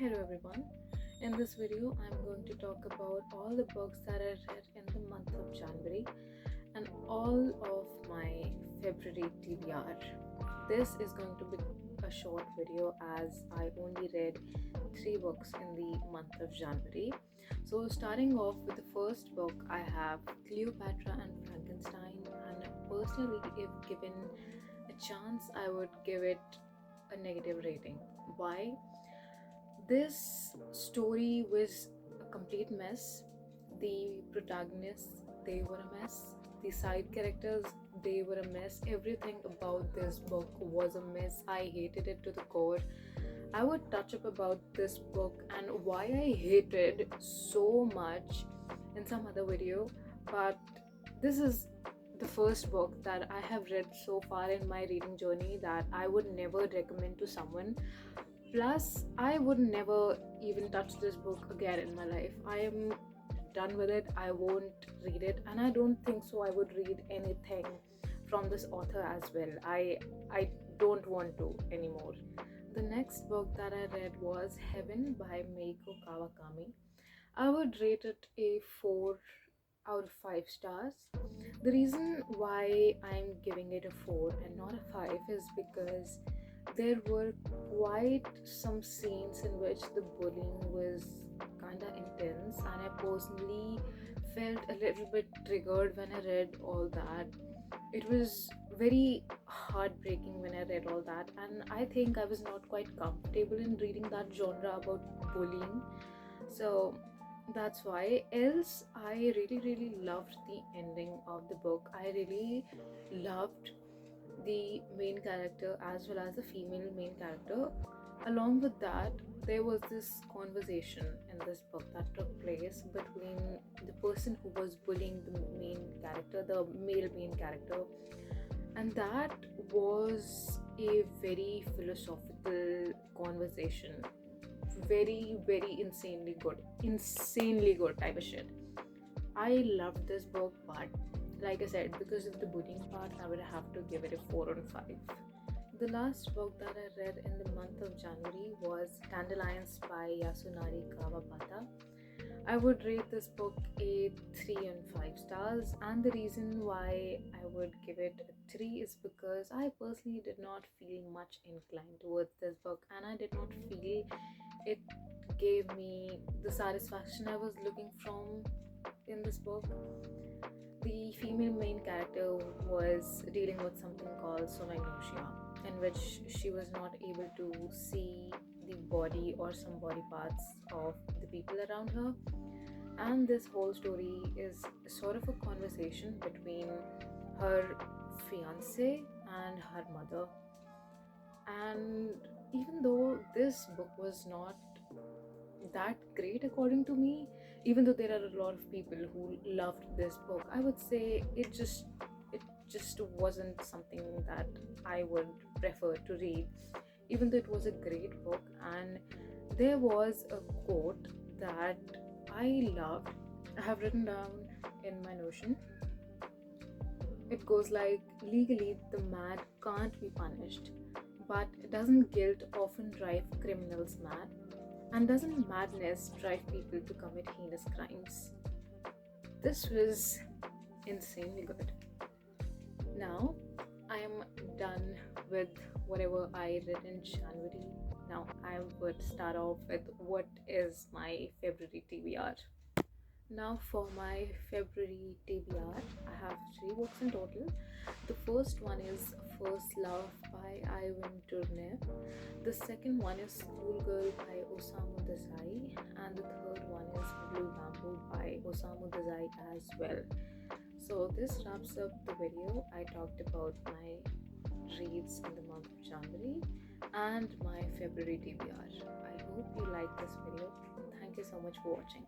Hello everyone. In this video, I'm going to talk about all the books that I read in the month of January and all of my February TBR. This is going to be a short video as I only read 3 books in the month of January. So starting off with the first book, I have Cleopatra and Frankenstein, and personally, if given a chance, I would give it a negative rating. Why? This story was a complete mess. The protagonists, they were a mess. The side characters, they were a mess. Everything about this book was a mess. I hated it to the core. I would touch up about this book and why I hated so much in some other video, but this is the first book that I have read so far in my reading journey that I would never recommend to someone. Plus, I would never even touch this book again in my life. I am done with it. I won't read it, and I don't think so I would read anything from this author as well. I don't want to anymore. The next book that I read was Heaven by Meiko Kawakami. I would rate it a 4 out of 5 stars. The reason why I'm giving it a 4 and not a 5 is because there were quite some scenes in which the bullying was kinda intense, and I personally felt a little bit triggered when I read all that. It was very heartbreaking when I read all that, and I think I was not quite comfortable in reading that genre about bullying. So that's why. Else, I really loved the ending of the book. I really loved the main character as well as the female main character. Along with that, there was this conversation in this book that took place between the person who was bullying the main character, the male main character, and that was a very philosophical conversation. Very insanely good type of shit. I loved this book, but like I said, because of the bullying part, I would have to give it a 4 on 5. The last book that I read in the month of January was Dandelions by Yasunari Kawabata. I would rate this book a 3 on 5 stars, and the reason why I would give it a 3 is because I personally did not feel much inclined towards this book, and I did not feel it gave me the satisfaction I was looking from in this book. The female main character was dealing with something called somatostasia, in which she was not able to see the body or some body parts of the people around her. And this whole story is sort of a conversation between her fiance and her mother. And even though this book was not that great according to me, even though there are a lot of people who loved this book, I would say it just wasn't something that I would prefer to read, even though it was a great book. And there was a quote that I loved. I have written down in my Notion. It goes like, legally the mad can't be punished, but doesn't guilt often drive criminals mad? And doesn't madness drive people to commit heinous crimes? This was insanely good. Now, I am done with whatever I read in January. Now, I would start off with what is my February TBR. Now, for my February TBR, I have 3 books in total. The first one is First Love by Turgenev. The second one is Schoolgirl by Osamu Dazai, and the third one is Blue Bamboo by Osamu Dazai as well. So this wraps up the video. I talked about my reads in the month of January and my February TBR. I hope you liked this video. Thank you so much for watching.